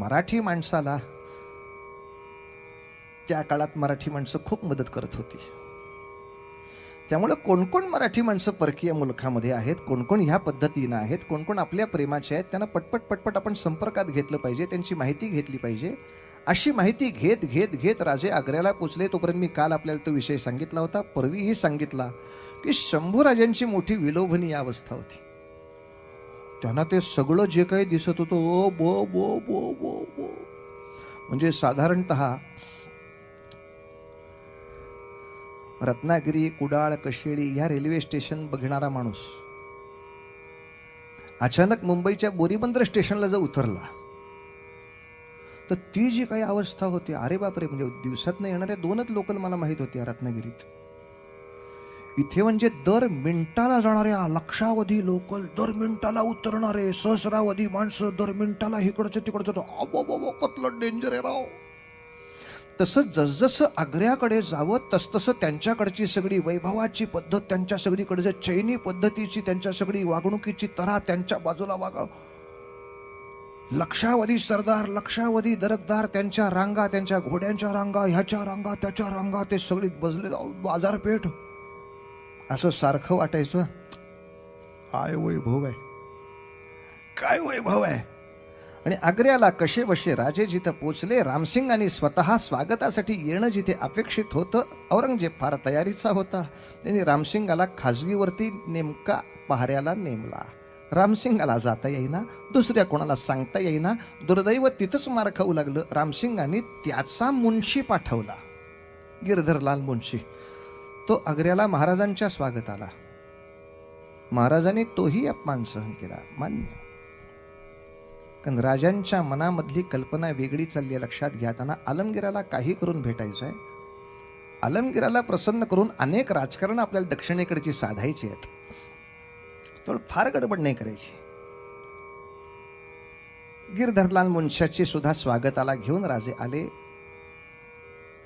मराठी माणसाला त्या काळात मराठी माणसं खूप मदत करत होती. त्यामुळे कोण मराठी माणसं परकीय मुलखामध्ये आहेत, कोण ह्या पद्धतीनं आहेत, कोण आपल्या प्रेमाचे आहेत, त्यांना पटपट आपण संपर्कात घेतलं पाहिजे, त्यांची माहिती घेतली पाहिजे. अशी माहिती घेत घेत घेत राजे आग्र्याला पोचले. तोपर्यंत मी काल आपल्याला तो विषय सांगितला होता, पूर्वीही सांगितला की शंभूराजांची मोठी विलोभनीय अवस्था होती. त्यांना ते सगळं जे काही दिसत होतं ओ बो बो बो बो बो, म्हणजे साधारणतः रत्नागिरी, कुडाळ, कशेळी ह्या रेल्वे स्टेशन बघणारा माणूस अचानक मुंबईच्या बोरीबंदर स्टेशनला जर उतरला तर ती जी काही अवस्था होती, अरे बापरे, म्हणजे दिवसात येणाऱ्या 2च लोकल मला माहित होत्या रत्नागिरीत. इथे म्हणजे दर मिनिटाला जाणाऱ्या लक्षावधी लोकल, दर मिनिटाला उतरणारे सहस्रावधी माणसं, दर मिनिटाला इकडचं तिकडचं. अबो कतलं डेंजर आहे राव. तसं जसजसं आग्र्याकडे जावं तसतसं त्यांच्याकडची सगळी वैभवाची पद्धत, त्यांच्या सगळीकडे चैनी पद्धतीची, त्यांच्या सगळी वागणुकीची तऱ्हा त्यांच्या बाजूला वागाव. लक्षावधी सरदार, लक्षावधी दरकदार, त्यांच्या रांगा, त्यांच्या घोड्यांच्या रांगा, ह्याच्या रांगा, त्याच्या रांगा, ते सगळी बसले बाजारपेठ. असं सारखं वाटायचं, काय वैभव आहे, काय वैभव आहे. आणि आग्र्याला कसे बसे राजे जिथं पोचले, रामसिंगांनी स्वतः स्वागतासाठी येणं जिथे अपेक्षित होतं, औरंगजेब फार तयारीचा होता. त्यांनी रामसिंगाला खाजगीवरती नेमका पहाऱ्याला नेमला. रामसिंगाला जाता येईना, दुसऱ्या कोणाला सांगता येईना. दुर्दैव तिथंच मार खाऊ लागलं. रामसिंगांनी त्याचा मुन्शी पाठवला, गिरधरलाल मुन्शी. तो आग्र्याला महाराजांच्या स्वागताला. महाराजांनी तोही अपमान सहन केला, मान्य. कारण राजांच्या मनामधली कल्पना वेगळी चालली आहे. लक्षात घ्या, त्यांना आलमगीराला काही करून भेटायचं आहे. आलमगीराला प्रसन्न करून अनेक राजकारण आपल्याला दक्षिणेकडची साधायची आहेत. तर फार गडबड नाही करायची. गिरधरलाल मुन्शाची सुद्धा स्वागताला घेऊन राजे आले.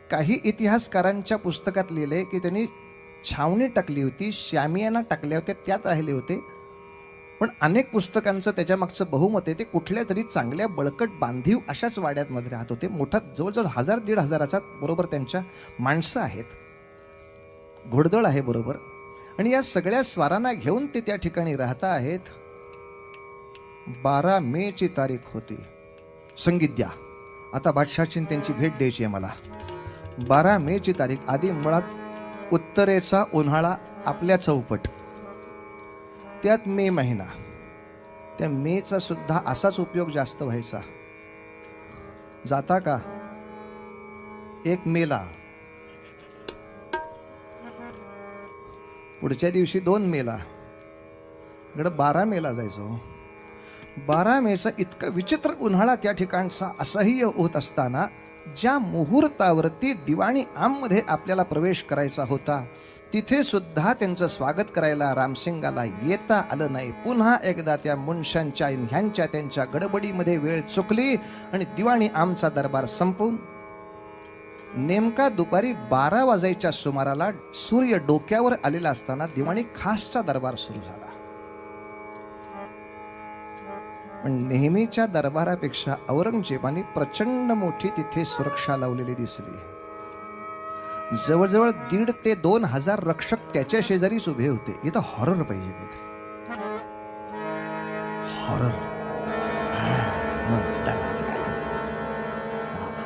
काही इतिहासकारांच्या पुस्तकात लिहिले की त्यांनी छावणी टाकली होती, शामियाना टाकल्या होत्या, त्यात राहिले होते. पण अनेक पुस्तकांचं त्याच्या मागचं बहुमत आहे ते कुठल्या तरी चांगल्या बळकट बांधीव अशाच वाड्यामध्ये राहत होते. मोठा जवळजवळ 1000-1500 बरोबर त्यांच्या माणसं आहेत, घोडदळ आहे बरोबर. आणि या सगळ्या स्वारांना घेऊन ते त्या ठिकाणी राहता आहेत. 12 मेची तारीख होती. संगीत द्या, आता बादशाहची त्यांची भेट द्यायची आहे मला. 12 मेची तारीख. आधी मुळात उत्तरेचा उन्हाळा आपल्या चौपट, त्यात मे महिना. त्या मेचा सुद्धा असाच उपयोग जास्त व्हायचा. जाता का 1 मेला, पुढच्या दिवशी 2 मेला, इकडे 12 मेला जायचो. 12 मेचा इतका विचित्र उन्हाळा त्या ठिकाणचा असह्य होत असताना ज्या मुहूर्तावरती दिवाणी आममध्ये आपल्याला प्रवेश करायचा होता, तिथे सुद्धा त्यांचं स्वागत करायला रामसिंगाला येता आलं नाही. पुन्हा एकदा त्या मुन्शांच्या ह्यांच्या त्यांच्या गडबडीमध्ये वेळ चुकली आणि दिवाणी आमचा दरबार संपवून नेमका दुपारी 12 वाजायच्या सुमाराला सूर्य डोक्यावर आलेला असताना दिवाणी खासचा दरबार सुरू झाला. पण नेहमीच्या दरबारापेक्षा औरंगजेबाने प्रचंड मोठी तिथे सुरक्षा लावलेली दिसली. जवळजवळ 1,500 ते 2,000 रक्षक त्याच्या शेजारीच उभे होते. इथं हॉरर पाहिजे, हॉरर.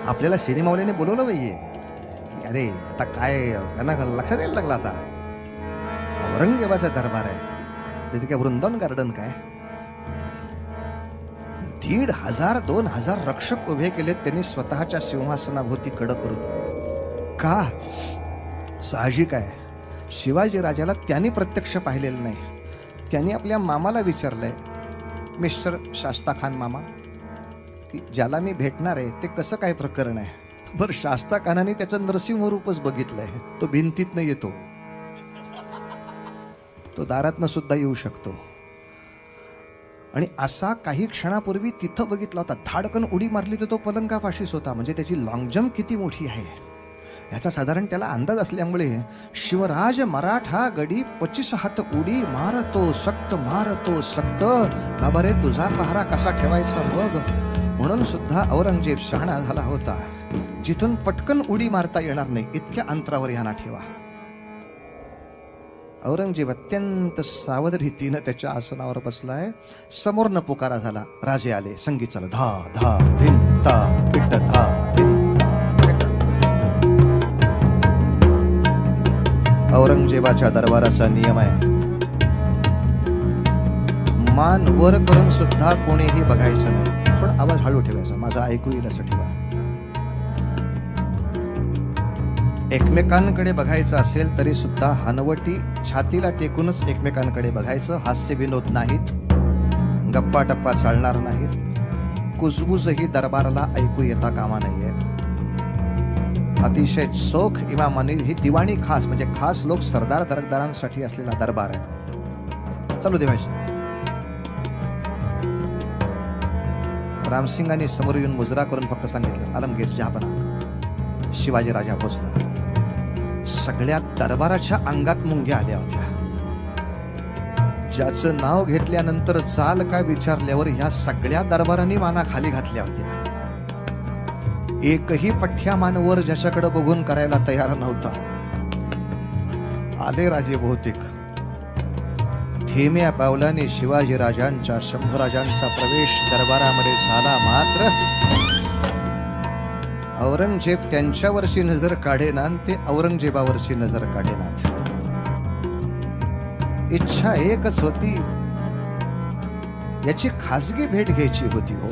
आपल्याला सिनेमावाल्याने बोलवलं पाहिजे. अरे आता काय त्यांना लक्षात यायला लागला, आता औरंगजेबाचा दरबार आहे, तिथे काय वृंदावन गार्डन काय. 1,500-2,000 रक्षक उभे केलेत त्यांनी स्वतःच्या सिंहासनाभोवती कडक करून. का? साहजिक आहे, शिवाजी राजाला त्यांनी प्रत्यक्ष पाहिलेलं नाही. त्यांनी आपल्या मामाला विचारलंय, मिस्टर शास्ता खान मामा, की ज्याला मी भेटणार आहे ते कसं काय प्रकरण आहे. बरं, शास्ता खानाने त्याचं नरसिंह रूपच बघितलंय. तो भिंतीतनं येतो, तो दारातनं सुद्धा येऊ शकतो. आणि असा काही क्षणापूर्वी तिथं बघितला होता. धाडकन उडी मारली तर तो पलंगापाशीच होता. म्हणजे त्याची लॉंग जम्प किती मोठी आहे याचा साधारण त्याला अंदाज असल्यामुळे शिवराज मराठा गडी 25 हात उडी मारतो सक्त, मारतो सक्त. बाबा रे, तुझा पहारा कसा ठेवायचा बघ. म्हणून सुद्धा औरंगजेब शहाणा झाला होता. जिथून पटकन उडी मारता येणार नाही इतक्या अंतरावर यांना ठेवा. औरंगजेब अत्यंत सावध रीतीनं त्याच्या आसनावर बसलाय. समोरनं पुकारा झाला. राजे आले. संगीत चालू. धा धा धिन ता किट धा धिन ता किट. औरंगजेबाच्या दरबाराचा नियम आहे, मान वर करून सुद्धा कोणीही बघायचं नाही. थोडा आवाज हळू ठेवायचा, माझा ऐकू येईल असं ठेवा. एकमेकांकडे बघायचं असेल तरी सुद्धा हनवटी छातीला टेकूनच एकमेकांकडे बघायचं. हास्य विनोद नाहीत, गप्पा टप्पा चालणार नाहीत, कुजबुजही दरबाराला ऐकू येता कामा नाहीये. अतिशय चोख इमामाने ही दिवाणी खास म्हणजे खास लोक सरदार दरकदारांसाठी असलेला दरबार आहे. चालू देवायचं. रामसिंगांनी समोर येऊन मुजरा करून फक्त सांगितलं, आलमगीर जहापना. शिवाजी राजा पोचला. सगळ्या दरबाराच्या अंगात मुंग्या आल्या होत्या. ज्याचं नाव घेतल्यानंतर चाल काय विचारल्यावर ह्या सगळ्या दरबारांनी माना खाली घातल्या होत्या. एकही पठ्या मानवर ज्याच्याकडे बघून करायला तयार नव्हता. आले राजे बहुतेक. धीम्या पावलाने शिवाजी राजांच्या शंभूराजांचा प्रवेश दरबारामध्ये झाला. मात्र औरंगजेब त्यांच्यावरची नजर काढेना, ते औरंगजेबावरची नजर काढेनात. इच्छा एकच होती, याची खासगी भेट घ्यायची होती. हो,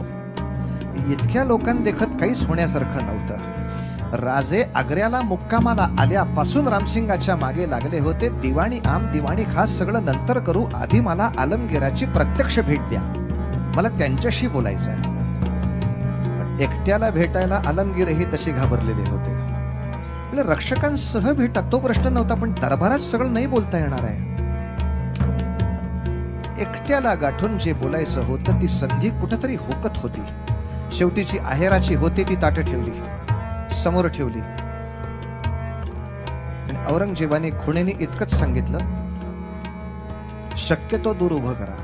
इतक्या लोकांदेखत काहीच होण्यासारखं नव्हतं. राजे आग्र्याला मुक्कामाला आल्यापासून रामसिंगाच्या मागे लागले होते. दिवाणी आम दिवाणी खास सगळं नंतर करू, आधी मला आलमगीराची प्रत्यक्ष भेट द्या, मला त्यांच्याशी बोलायचं आहे. एकट्याला भेटायला आलमगीरही तशी घाबरलेले होते. म्हणजे रक्षकांसह भेटा तो प्रश्न नव्हता, पण दरबारात सगळं नाही बोलता येणार आहे. एकट्याला गाठून जे बोलायचं होतं ती संधी कुठंतरी हुकत होती. शेवटीची आहेराची होती ती ताटं ठेवली, समोर ठेवली. आणि औरंगजेबाने खुणेने इतकंच सांगितलं, शक्यतो दूर उभं करा.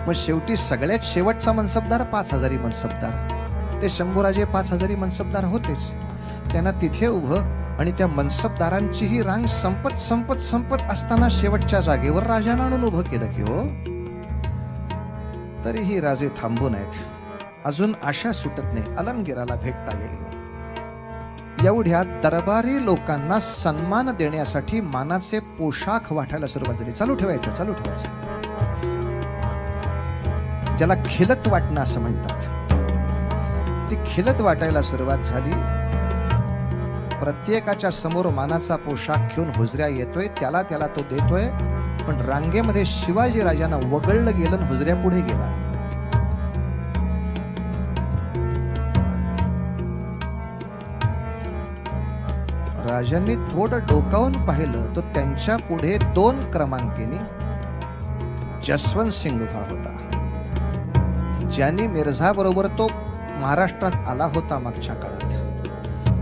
मग शेवटी सगळ्यात शेवटचा मनसबदार 5000 मनसबदार, ते शंभूराजे 5000 मनसबदार होतेच. त्यांना तिथे उभं आणि त्या मनसबदारांचीही रांग संपत संपत संपत असताना शेवटच्या जागेवर राजानं आणून उभं केलं की हो. तरीही राजे थांबून आहेत. अजून आशा सुटत नाही आलमगीराला भेटता येईल. एवढ्या दरबारी लोकांना सन्मान देण्यासाठी मानाचे पोशाख वाटायला सुरुवात झाली. चालू ठेवायचं, चालू ठेवायचं. ज्याला खिलत वाटणं असं म्हणतात, ती खिलत वाटायला सुरुवात झाली. प्रत्येकाच्या समोर मानाचा पोशाख घेऊन हुजऱ्या येतोय, त्याला तो देतोय. पण रांगेमध्ये शिवाजी राजांना वगळलं गेलं, हुजऱ्या पुढे गेला. राजांनी थोडं डोकावून पाहिलं तर त्यांच्या पुढे 2 क्रमांकाने जसवंत सिंग उभा होता, ज्यांनी मिर्झा बरोबर तो महाराष्ट्रात आला होता मागच्या काळात.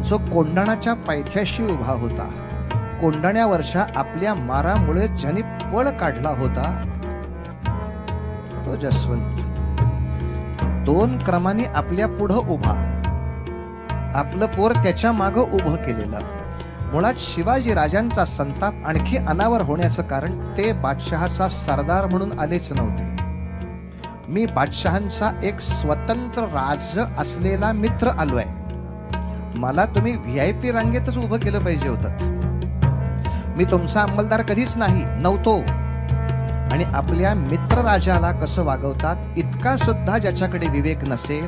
जो कोंढाणाच्या पायथ्याशी उभा होता, कोंढाण्यावरच्या आपल्या मारामुळे ज्यांनी पळ काढला होता तो जसवंत. 2 क्रमाने आपल्या पुढं उभा, आपलं पोर त्याच्या मागं उभं केलेलं. मुळात शिवाजी राजांचा संताप आणखी अनावर होण्याचं कारण ते बादशहाचा सरदार म्हणून आलेच नव्हते. मी बादशहांचा एक स्वतंत्र राज असलेला मित्र आलोय, मला तुम्ही VIP रांगेतच उभं केलं पाहिजे होतं. मी तुमचा अंमलदार कधीच नव्हतो. आणि आपल्या मित्र राजाला कसं वागवतात इतका सुद्धा ज्याच्याकडे विवेक नसेल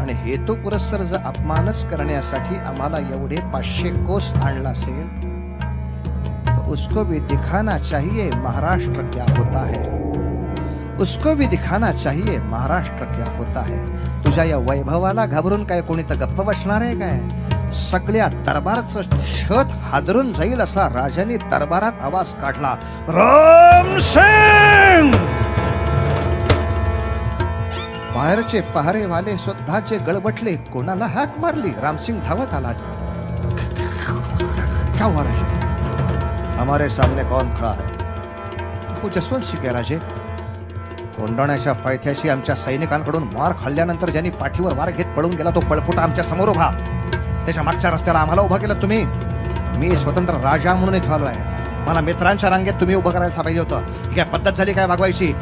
आणि हेतू पुरस्सर जर अपमानच करण्यासाठी आम्हाला एवढे 500 कोस आणला असेल तो उसको भी दिखाना चाहिए महाराष्ट्र क्या होता है, उसको भी दिखाना चाहिए महाराष्ट्र क्या होता है. तुझ्या या वैभवाला घाबरून काय कोणी तर गप्प बसणार आहे काय? सगळ्या दरबाराचं छत हादरून जाईल असा राजाने दरबारात आवाज काढला, रामसिंग. बाहेरचे पहारेवाले सुद्धाचे गळबटले, कोणाला हाक मारली. रामसिंग धावत आला. क्या हुआ राजे? हमारे सामने कौन खड़ा है? वो जसवंत सिंह है राजे. कोंढाण्याच्या पायथ्याशी आमच्या सैनिकांकडून मार खाल्ल्यानंतर ज्यांनी पाठीवर वार घेत पळून गेला तो पळपुटा आमच्या समोर उभा. त्याच्या मागच्या रस्त्याला आम्हाला उभा केलं तुम्ही. मी स्वतंत्र राजा म्हणून इथं आलो आहे. मला मित्रांच्या रांगेत तुम्ही उभं करायला पाहिजे होतं. ही काय पद्धत झाली काय वागवायची?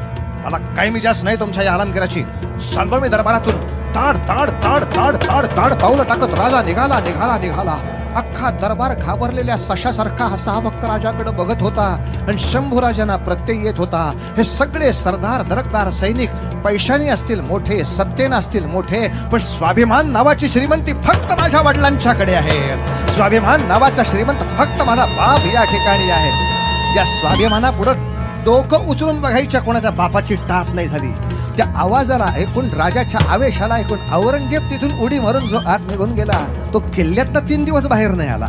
मला काही मिजाज नाही तुमच्या या आलमगिराची. सांगतो मी दरबारातून ताड ताड ताड ताड ताड ताड पावलं टाकत राजा निघाला निघाला निघाला. अख्खा दरबार घाबरलेल्या सशासारखा हा भक्त राजाकडे बघत होता आणि शंभूराजांना प्रत्यय येत होता. हे सगळे सरदार दरकदार सैनिक पैशाने असतील मोठे, सत्तेने असतील मोठे, पण स्वाभिमान नावाची श्रीमंती फक्त माझ्या वडिलांच्याकडे आहे. स्वाभिमान नावाचा श्रीमंत फक्त माझा बाप या ठिकाणी आहे. या स्वाभिमानापुढे डोकं उचलून बघायच्या कोणाच्या बापाची टाप नाही झाली. त्या आवाजाला ऐकून, राजाच्या आवेशाला ऐकून औरंगजेब तिथून उडी मारून जो आत निघून गेला तो किल्ल्यातनं 3 दिवस बाहेर नाही आला.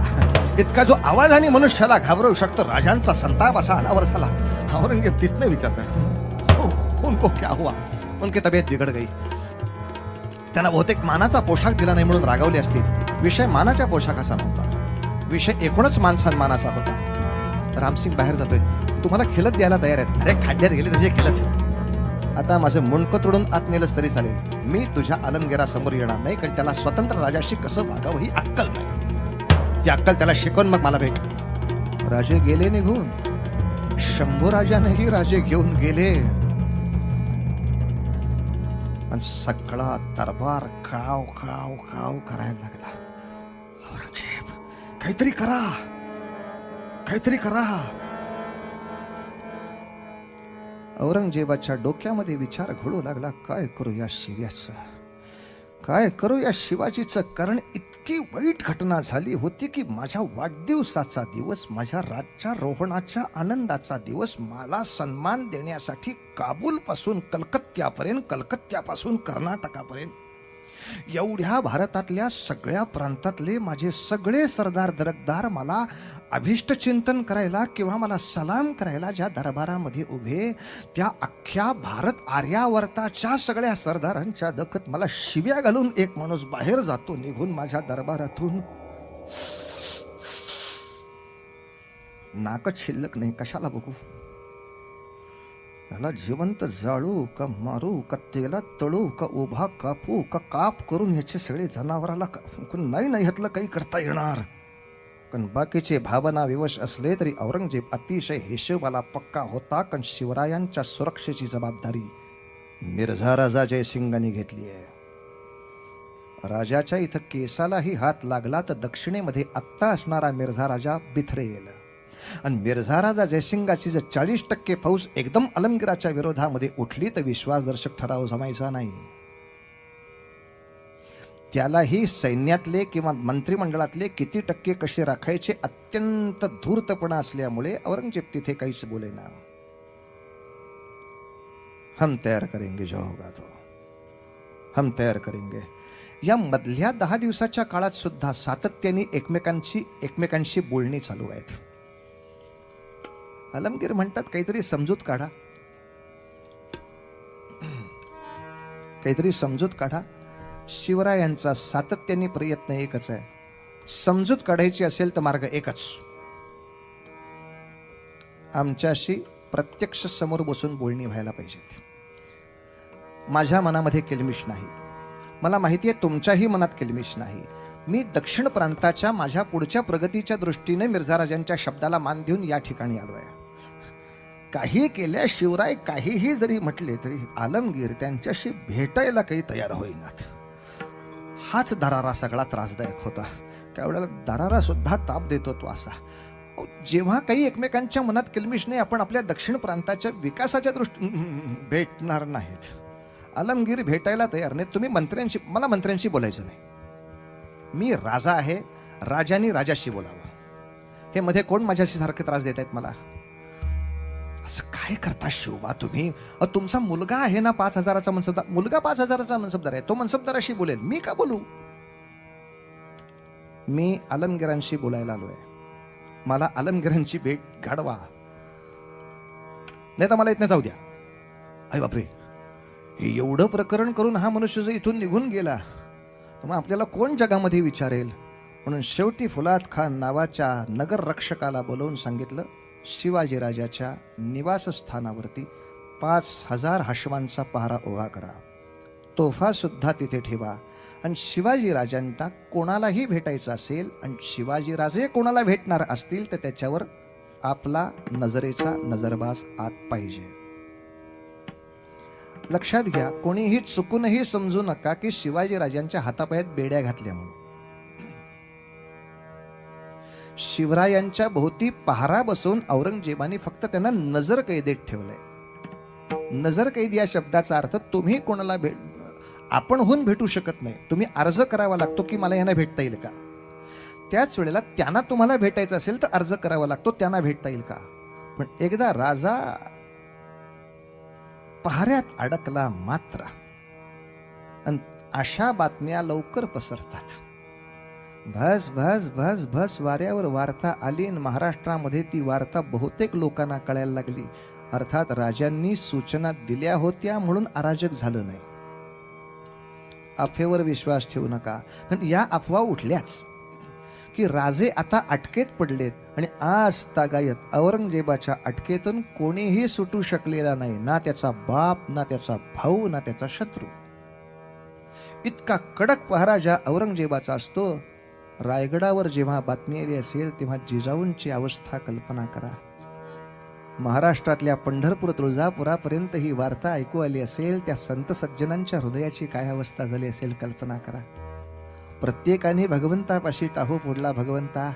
इतका जो आवाजाने मनुष्याला घाबरवू शकतो, राजांचा संताप असा अनावर झाला. औरंगजेब तिथनं विचारतात उनको क्या हुआ, उनकी तब्येत बिघड गई. त्यांना बहुतेक मानाचा पोशाख दिला नाही म्हणून रागावले असतील. विषय मानाच्या पोशाखाचा नव्हता, विषय एकूणच मान सन्मानाचा होता. रामसिंग बाहेर जातोय, तुम्हाला खिलत द्यायला तयार आहेत. अरे खड्ड्यात गेले तुझे खिलत. आता माझं मुंडकं तोडून आत नेलंच तरी चालेल, मी तुझ्या आलमगिरासमोर येणार नाही, कारण त्याला स्वतंत्र राजाशी कसं वागावं ही अक्कल नाही. ती अक्कल त्याला शिकवून मग मला भेट. राजे गेले निघून, शंभूराजानेही राजे घेऊन गेले आणि सगळा दरबार काव काव काव करायला लागला. औरंगजेब काहीतरी करा, काहीतरी करा. औरंगजेबाच्या डोक्यामध्ये विचार घोळू लागला, काय करू या शिव्याचं, काय करू या शिवाजीचं. कारण इतकी वाईट घटना झाली होती की माझ्या वाढदिवसाचा दिवस, माझ्या राज्यारोहणाच्या आनंदाचा दिवस, मला सन्मान देण्यासाठी काबूलपासून कलकत्त्यापर्यंत, कलकत्त्यापासून कर्नाटकापर्यंत एवढ्या भारतातल्या सगळ्या प्रांतातले माझे सगळे सरदार दरकदार मला अभिष्ट चिंतन करायला किंवा मला सलाम करायला ज्या दरबारामध्ये उभे, त्या अख्ख्या भारत आर्यावर्ताच्या सगळ्या सरदारांच्या दखत मला शिव्या घालून एक माणूस बाहेर जातो निघून माझ्या दरबारातून. नाकच शिल्लक नाही, कशाला बघू. याला जिवंत जाळू का मारू का तेलात तळू का उभा कापू का काप करून ह्याचे सगळे जनावराला नाही नाही ह्यातलं काही करता येणार. पण बाकीचे भावना विवश असले तरी औरंगजेब अतिशय हिशोबाला पक्का होता, कारण शिवरायांच्या सुरक्षेची जबाबदारी मिर्झा राजा जयसिंगांनी घेतली आहे. राजाच्या इथं केसालाही हात लागला तर दक्षिणेमध्ये आत्ता असणारा मिर्झा राजा बिथरेल. आणि मिर्झा राजा जयसिंगाची जर 40% फौज एकदम आलमगिराच्या विरोधामध्ये उठली तर विश्वासदर्शक ठराव जमायचा नाही. त्यालाही सैन्यातले किंवा मंत्रिमंडळातले किती टक्के कसे राखायचे अत्यंत धूर्तपणा असल्यामुळे औरंगजेब तिथे काहीच बोलेना. हम तयार करेंगे जो होगा तो, हम तयार करेंगे. या मधल्या 10 दिवसाच्या काळात सुद्धा सातत्याने एकमेकांशी बोलणी चालू आहेत. आलमगीर म्हणतात काहीतरी समजूत काढा, काहीतरी समजूत काढा. शिवरायांचा सातत्याने प्रयत्न एकच आहे, समजूत काढायची असेल तर मार्ग एकच, आमच्याशी प्रत्यक्ष समोर बसून बोलणी व्हायला पाहिजेत. माझ्या मनामध्ये किलमिश नाही, मला माहिती आहे तुमच्याही मनात किलमिश नाही. मी दक्षिण प्रांताच्या माझ्या पुढच्या प्रगतीच्या दृष्टीने मिर्झा राजांच्या शब्दाला मान देऊन या ठिकाणी आलो आहे. काही केल्या शिवराय काहीही जरी म्हटले तरी आलमगीर त्यांच्याशी भेटायला काही तयार होईनात. हाच दरारा सगळा त्रासदायक होता. त्यावेळेला दरारा सुद्धा ताप देतो तो असा. जेव्हा काही एकमेकांच्या मनात किलमिश नाही, आपण आपल्या दक्षिण प्रांताच्या विकासाच्या दृष्टीने भेटणार नाहीत. आलमगीर भेटायला तयार नाही. तुम्ही मंत्र्यांशी, मला मंत्र्यांशी बोलायचं नाही. मी राजा आहे, राजाने राजाशी बोलावं. हे मध्ये कोण माझ्याशी सारखे त्रास देत आहेत मला? असं काय करता शिवबा तुम्ही? तुमचा मुलगा आहे ना 5,000चा मनसबदार, मुलगा 5,000चा मनसबदार आहे, तो मनसबदाराशी बोलेल, मी का बोलू? मी आलमगिरांशी बोलायला आलोय. मला आलमगिरांची भेट घडवा, नाही तर मला इथनं जाऊ द्या. अरे बापरे, हे एवढं प्रकरण करून हा मनुष्य जर इथून निघून गेला तर मग आपल्याला कोण जगामध्ये विचारेल? म्हणून शेवटी फुलाद खान नावाच्या नगर रक्षकाला बोलवून सांगितलं, शिवाजीराजाच्या निवासस्थानावरती 5000 हशमांचा पहारा उभा करा, तोफा सुद्धा तिथे ठेवा. आणि शिवाजी राजांना कोणालाही भेटायचं असेल आणि शिवाजी राजे कोणाला भेटणार असतील तर त्याच्यावर आपला नजरेचा नजरबाज आत पाहिजे. लक्षात घ्या, कोणीही चुकूनही समजू नका की शिवाजी राजांच्या हातापायात बेड्या घातल्या म्हणून. शिवरायांच्या भोवती पहारा बसवून औरंगजेबाने फक्त त्यांना नजर कैदेत ठेवलंय. नजर कैद या शब्दाचा अर्थ तुम्ही कोणाला आपणहून भेटू शकत नाही, तुम्ही अर्ज करावा लागतो की मला यांना भेटता येईल का. त्याच वेळेला त्यांना तुम्हाला भेटायचं असेल तर अर्ज करावा लागतो, त्यांना भेटता येईल का. पण एकदा राजा पहाऱ्यात अडकला मात्र, आणि अशा बातम्या लवकर पसरतात. भस भस भस भस वाऱ्यावर वार्ता आली आणि महाराष्ट्रामध्ये ती वार्ता बहुतेक लोकांना कळायला लागली. अर्थात राजांनी सूचना दिल्या होत्या म्हणून अराजक झालं नाही. अफवेवर विश्वास ठेवू नका. कारण या अफवा उठल्याच की राजे आता अटकेत पडलेत आणि आज तागायत औरंगजेबाच्या अटकेतून कोणीही सुटू शकलेला नाही, ना त्याचा बाप, ना त्याचा भाऊ, ना त्याचा शत्रू. इतका कडक पहारा ज्या औरंगजेबाचा असतो, रायगडावर जेव्हा बातमी आली असेल तेव्हा जिजाऊंची अवस्था कल्पना करा. महाराष्ट्रातल्या पंढरपूर तुळजापुरापर्यंत ही वार्ता ऐकू आली असेल, त्या संत सज्जनांच्या हृदयाची काय अवस्था झाली असेल कल्पना करा. प्रत्येकाने भगवंतापाशी टाहू फोडला, भगवंता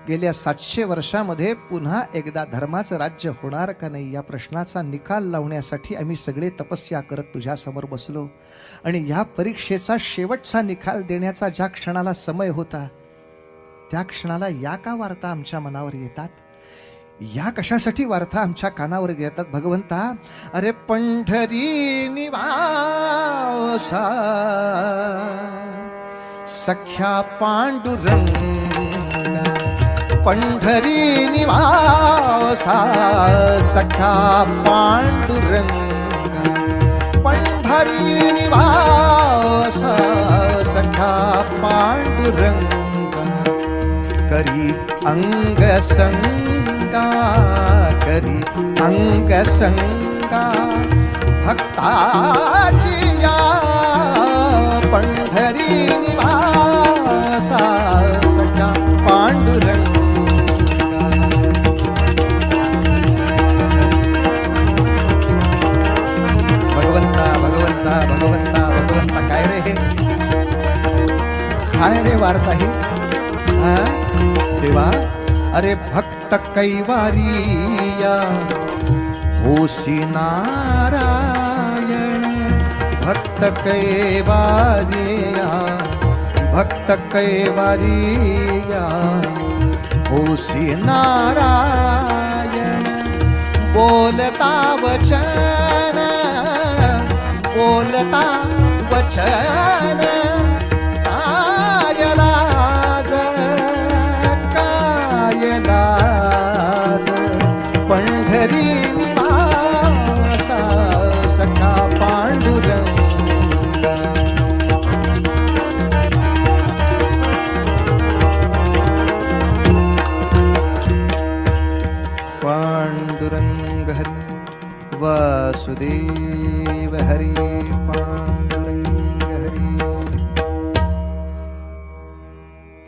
गेल्या 700 वर्षामध्ये पुन्हा एकदा धर्माचं राज्य होणार का नाही या प्रश्नाचा निकाल लावण्यासाठी आम्ही सगळे तपस्या करत तुझ्या समोर बसलो. आणि या परीक्षेचा शेवटचा निकाल देण्याचा ज्या क्षणाला समय होता, त्या क्षणाला या का वार्ता आमच्या मनावर येतात, या कशासाठी वार्ता आमच्या कानावर येतात भगवंता. अरे पंढरी निवासा सख्या पांडुरंग, पंढरी निवासा सख्या पांडुरंग, पंढरी निवासा सख्या पांडुरंग, करी अंग संगा, करी अंग संगा भक्ताची या पंढरी निवासा सख्या पांडुरंग. भगवंता भगवंता भगवंता भगवंता, काय रे हे, काय रे वार्ता ही देवा. अरे भक्त कैवारिया होसी नारायण, भक्त कैवारिया, भक्त कैवारिया होसी नारायण. बोलता वचन, बोलता वचन कायलाज, कायलाज. पंढरी निवासा सखा पांडुरंग, पांडुरंग हरी वासुदेव हरी, पांडुरंग हरी.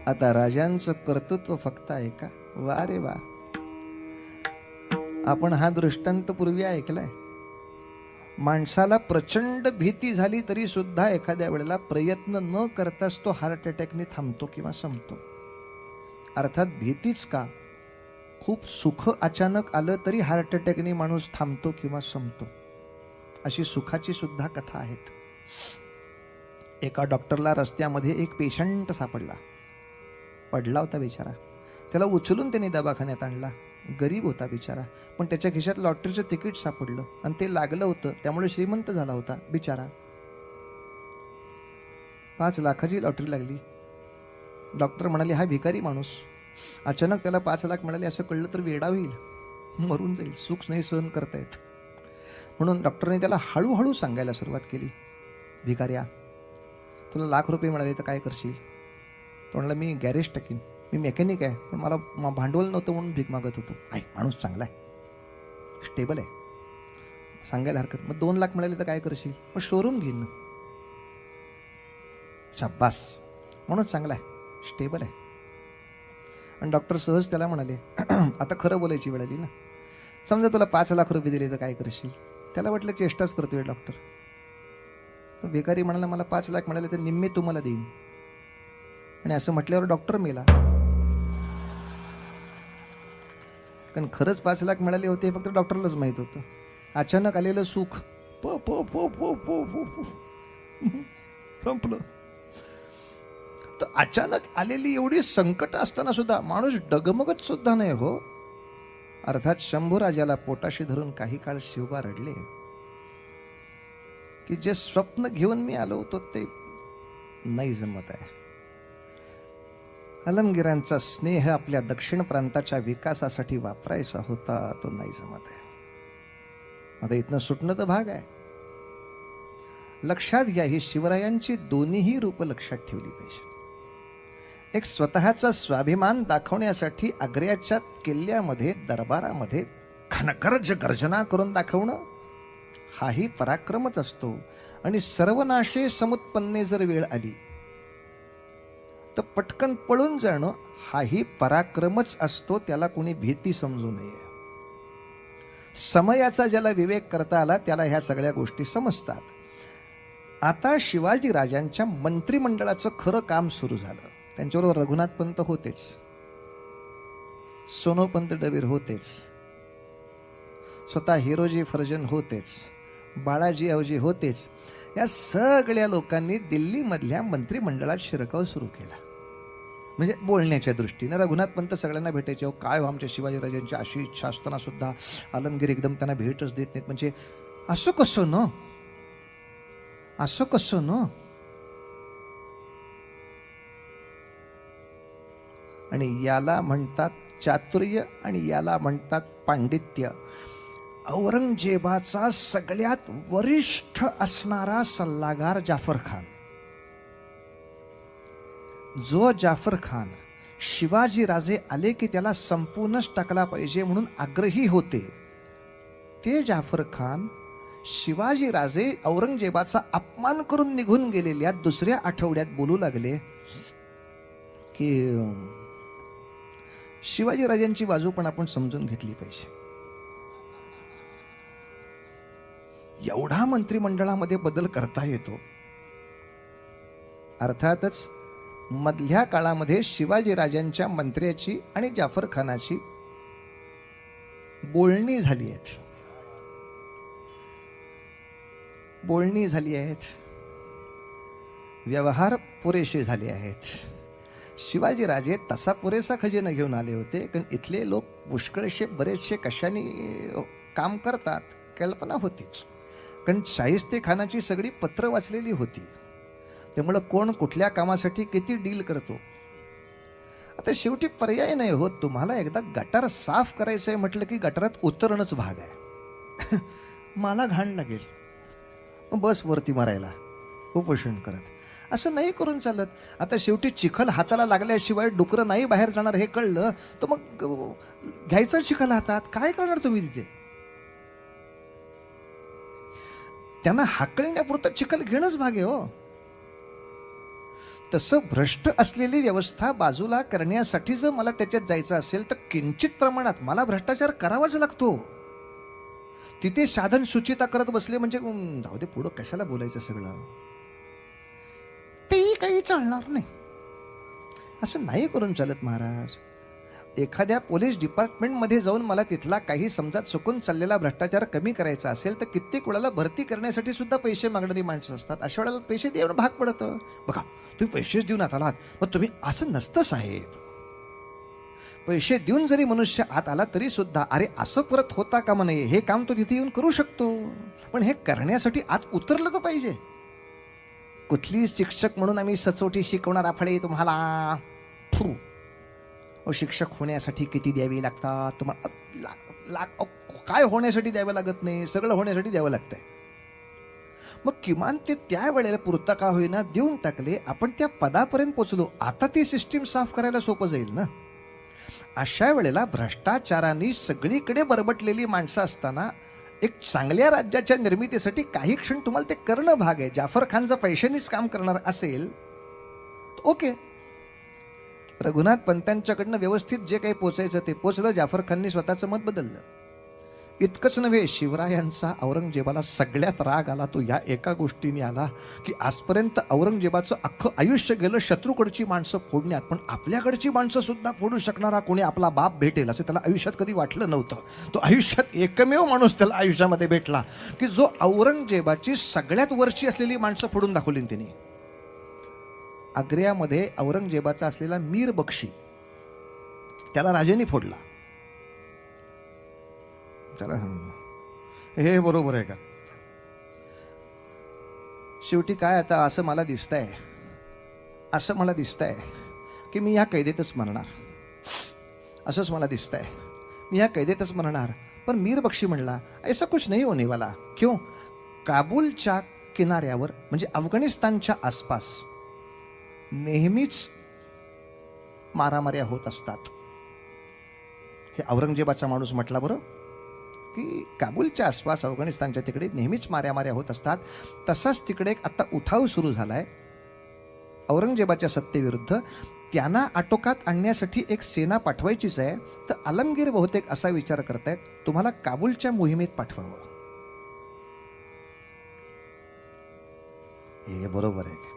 आता राजांचं कर्तृत्व फक्त ऐका. वा रे वा, आपण हा दृष्टांत पूर्वी ऐकलाय. माणसाला प्रचंड भीती झाली तरी सुद्धा एखाद्या वेळेला प्रयत्न न करताच तो हार्ट अटॅकने थांबतो किंवा संपतो. अर्थात भीतीच का, खूप सुख अचानक आलं तरी हार्ट अटॅकने माणूस थांबतो किंवा संपतो. अशी सुखाची सुद्धा कथा आहेत. एका डॉक्टरला रस्त्यामध्ये एक पेशंट सापडला, पडला होता बिचारा. त्याला उचलून त्यांनी दवाखान्यात आणला. गरीब होता बिचारा, पण त्याच्या खिशात लॉटरीचं तिकीट सापडलं आणि ते लागलं होतं, त्यामुळे श्रीमंत झाला होता बिचारा. 5 लाखाची लॉटरी लागली. डॉक्टर म्हणाले हा भिकारी माणूस, अचानक त्याला 5 लाख मिळाले असं कळलं तर वेडा होईल, मरून जाईल, सुख नाही सहन करतायत. म्हणून डॉक्टरने त्याला हळूहळू सांगायला सुरुवात केली, भिकाऱ्या तुला ₹1,00,000 मिळाले तर काय करशील. तो म्हणाला मी गॅरेज टाकीन, मी मेकॅनिक आहे, पण मला भांडवल नव्हतं म्हणून भीक मागत होतो. माणूस चांगला आहे, स्टेबल आहे, सांगायला हरकत. मग 2 लाख मिळाले तर काय करशील? मग शोरूम घेईन ना. शाब्बास, म्हणून चांगला आहे, स्टेबल आहे. आणि डॉक्टर सहज त्याला म्हणाले आता खरं बोलायची वेळ आली ना, समजा तुला 5 लाख रुपये दिले तर काय करशील? त्याला वाटलं चेष्टाच करतोय डॉक्टर. पण भिकारी म्हणाला मला 5 लाख मिळाले तर निम्मे तुम्हाला देईन. आणि असं म्हटल्यावर डॉक्टर मेला. कारण खरंच 5 लाख मिळाले होते हे फक्त डॉक्टरलाच माहित होतं. अचानक आलेलं सुख संपलं. तर अचानक आलेली एवढी संकट असताना सुद्धा माणूस डगमगत सुद्धा नाही हो. अर्थात शंभूराजाला पोटाशी धरून काही काळ शिवबा रडले की जे स्वप्न घेऊन मी आलो होतो ते नाही जमत आहे. अलमगिरांचा स्नेह आपल्या दक्षिण प्रांताच्या विकासासाठी वापरायचा होता, तो नाही जमत आहे. आता इथनं सुटणं तर भाग आहे. लक्षात घ्या, ही शिवरायांची दोन्हीही रूप लक्षात ठेवली पाहिजे. एक स्वतःचा स्वाभिमान दाखवण्यासाठी आग्र्याच्या किल्ल्यामध्ये दरबारामध्ये घनगर्ज गर्जना करून दाखवणं हाही पराक्रमच असतो. आणि सर्वनाशे समुत्पन्ने जर वेळ आली तर पटकन पळून जाणं हाही पराक्रमच असतो. त्याला कोणी भीती समजू नये. समयाचा ज्याला विवेक करता आला त्याला ह्या सगळ्या गोष्टी समजतात. आता शिवाजी राजांच्या मंत्रिमंडळाचं खरं काम सुरू झालं. त्यांच्याबरोबर रघुनाथ पंत होतेच, सोनोपंत डबीर होतेच, स्वतः हिरोजी फर्जन होतेच, बाळाजी अवजी होतेच. या सगळ्या लोकांनी दिल्लीमधल्या मंत्रिमंडळात शिरकाव सुरू केला. म्हणजे बोलण्याच्या दृष्टीने रघुनाथ पंत सगळ्यांना भेटायचे. हो काय हो, आमच्या शिवाजीराजांची अशी इच्छा असताना सुद्धा आलमगीर एकदम त्यांना भेटच देत नाहीत. म्हणजे असं कसं न, असं कसं न. आणि याला म्हणतात चातुर्य आणि याला म्हणतात पांडित्य. औरंगजेबाचा सगळ्यात वरिष्ठ असणारा सल्लागार जाफर खान, जो जाफर खान शिवाजी राजे आले की त्याला संपूर्णच टाकला पाहिजे म्हणून आग्रही होते, ते जाफर खान शिवाजी राजे औरंगजेबाचा अपमान करून निघून गेलेल्या दुसऱ्या आठवड्यात बोलू लागले की शिवाजी राजांची बाजू पण आपण समजून घेतली पाहिजे. एवढा मंत्रिमंडळामध्ये बदल करता येतो. अर्थातच मधल्या काळामध्ये शिवाजी राजांच्या मंत्र्याची आणि जाफर खानाची बोलणी झाली आहेत, बोलणी झाली आहेत, व्यवहार पुरेसे झाले आहेत. शिवाजी राजे तसा पुरेसा खजिना घेऊन आले होते, कारण इथले लोक पुष्कळशे बरेचसे कशाने काम करतात कल्पना होतीच. कारण शाहिस्ते खानाची सगळी पत्र वाचलेली होती. त्यामुळं कोण कुठल्या कामासाठी किती डील करतो. आता शेवटी पर्याय नाही होत. तुम्हाला एकदा गटार साफ करायचं आहे म्हटलं की गटारात उतरणंच भाग आहे. मला घाण लागेल, मग बस वरती मारायला उपोषण करत. असं नाही करून चालत. आता शेवटी चिखल हाताला लागल्याशिवाय डुकरं नाही बाहेर जाणार हे कळलं तर मग घ्यायचं चिखल हातात. काय करणार तुम्ही तिथे? त्यांना हाकलण्यापुरतं चिखल घेणंच भाग आहे हो. तसं भ्रष्ट असलेली व्यवस्था बाजूला करण्यासाठी जर मला त्याच्यात जायचं असेल तर किंचित प्रमाणात मला भ्रष्टाचार करावाच लागतो. तिथे साधन सुचिता करत बसले म्हणजे जाऊ दे, पुढं कशाला बोलायचं सगळं, तेही काही चालणार नाही. असं नाही करून चालत महाराज. एखाद्या पोलीस डिपार्टमेंटमध्ये जाऊन मला तिथला काही समजा चुकून चाललेला भ्रष्टाचार कमी करायचा असेल तर कित्येक वेळेला भरती करण्यासाठी सुद्धा पैसे मागणारी माणसं असतात. अशा वेळेला पैसे देणं भाग पडतं. बघा, तुम्ही पैसेच देऊन आत आलात, मग तुम्ही असं नसतं साहेब. पैसे देऊन जरी मनुष्य आत आला तरी सुद्धा अरे असं परत होता कामा नये, हे काम तो तिथे येऊन करू शकतो, पण हे करण्यासाठी आत उतरलं तर पाहिजे. कुठली शिक्षक म्हणून आम्ही सचोटी शिकवणार आफळे तुम्हाला. शिक्षक होण्यासाठी किती द्यावी लागतात तुम्हाला? काय होण्यासाठी द्यावं लागत नाही, सगळं होण्यासाठी द्यावं लागतंय. मग किमान ते त्या वेळेला पुरता का होईना देऊन टाकले. आपण त्या पदापर्यंत पोचलो. आता ती सिस्टीम साफ करायला सोपं जाईल ना. अशा वेळेला भ्रष्टाचाराने सगळीकडे बरबटलेली माणसं असताना एक चांगल्या राज्याच्या निर्मितीसाठी काही क्षण तुम्हाला ते करणं भाग आहे. जाफर खान जर पैशानीच काम करणार असेल तर ओके, रघुनाथ पंतांच्याकडनं व्यवस्थित जे काही पोचायचं ते पोचलं. जाफर खाननी स्वतःचं मत बदललं. इतकंच नव्हे, शिवरायांचा औरंगजेबाला सगळ्यात राग आला तो या एका गोष्टीने आला की आजपर्यंत औरंगजेबाचं अख्खं आयुष्य गेलं शत्रूकडची माणसं फोडण्यात, पण आपल्याकडची माणसं सुद्धा फोडू शकणारा कोणी आपला बाप भेटेल असं त्याला आयुष्यात कधी वाटलं नव्हतं. तो आयुष्यात एकमेव माणूस त्याला आयुष्यामध्ये भेटला की जो औरंगजेबाची सगळ्यात वरची असलेली माणसं फोडून दाखवली त्यांनी. आग्र्यामध्ये औरंगजेबाचा असलेला मीर बक्षी त्याला राजांनी फोडला. त्याला हे बरोबर आहे का? शेवटी काय, आता असं मला दिसतंय की मी या कैदेतच मरणार. असंच मला दिसतंय, मी या कैदेतच मरणार. पण मीर बक्षी म्हणला, ऐसा कुछ नहीं होने वाला. क्यों? काबूलच्या किनाऱ्यावर म्हणजे अफगाणिस्तानच्या आसपास नेहमीच मारामाऱ्या होत असतात. हे औरंगजेबाचा माणूस म्हटला बरं की काबूलच्या आसपास अफगाणिस्तानच्या तिकडे नेहमीच माऱ्या होत असतात. तसाच तिकडे एक आता उठाव सुरू झालाय औरंगजेबाच्या सत्तेविरुद्ध. त्यांना आटोक्यात आणण्यासाठी एक सेना पाठवायचीच आहे. तर आलमगीर बहुतेक असा विचार करतायत, तुम्हाला काबूलच्या मोहिमेत पाठवावं. हे बरोबर आहे.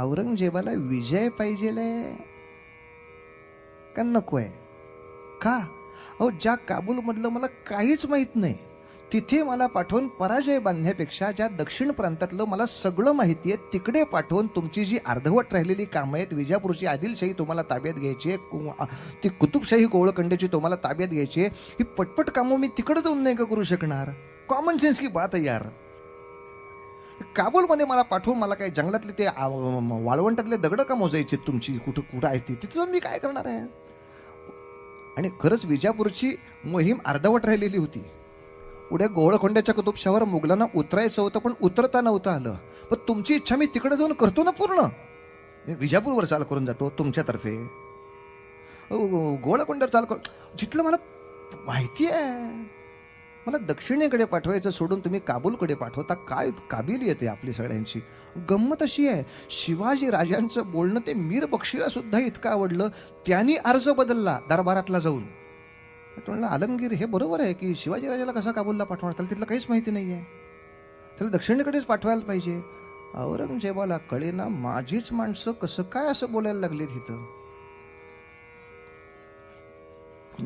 औरंगजेबाला विजय पाहिजेलाय का नकोय? का? अहो, ज्या काबूलमधलं मला काहीच माहीत नाही तिथे मला पाठवून पराजय बांधण्यापेक्षा ज्या दक्षिण प्रांतातलं मला सगळं माहिती आहे तिकडे पाठवून तुमची जी अर्धवट राहिलेली कामं आहेत, विजापूरची आदिलशाही तुम्हाला ताब्यात घ्यायची आहे, ती कुतुबशाही गोवळकोंड्याची तुम्हाला ताब्यात घ्यायची आहे, ही पटपट कामं मी तिकडे जाऊन नाही का करू शकणार? कॉमन सेन्स की बात आहे यार. काबूलमध्ये मला पाठवून मला काय जंगलातले ते वाळवंटातले दगड का मोजायचे तुमची, कुठं आहे ती, तिथे जाऊन मी काय करणार आहे? आणि खरंच विजापूरची मोहीम अर्धवट राहिलेली होती. पुढे गोवळकोंड्याच्या कुतुबशाहीवर मुघलांना उतरायचं होतं पण उतरता नव्हतं आलं. पण तुमची इच्छा मी तिकडे जाऊन करतो ना पूर्ण. मी विजापूरवर चाल करून जातो तुमच्यातर्फे, गोवळकोंड्यावर चाल करून, जिथलं मला माहिती आहे. मला दक्षिणेकडे पाठवायचं सोडून तुम्ही काबूलकडे पाठवता. काय काबिलियत आहे आपली सगळ्यांची. गंमत अशी आहे, शिवाजी राजांचं बोलणं ते मीर बक्षीला सुद्धा इतकं आवडलं, त्यांनी अर्ज बदलला दरबारातला जाऊन. म्हणलं आलमगीर हे बरोबर आहे की शिवाजी राजाला कसा काबूलला पाठवणार, त्याला तिथलं काहीच माहिती नाही आहे, त्याला दक्षिणेकडेच पाठवायला पाहिजे. औरंगजेबाला कळेना माझीच माणसं कसं काय असं बोलायला लागले तिथं.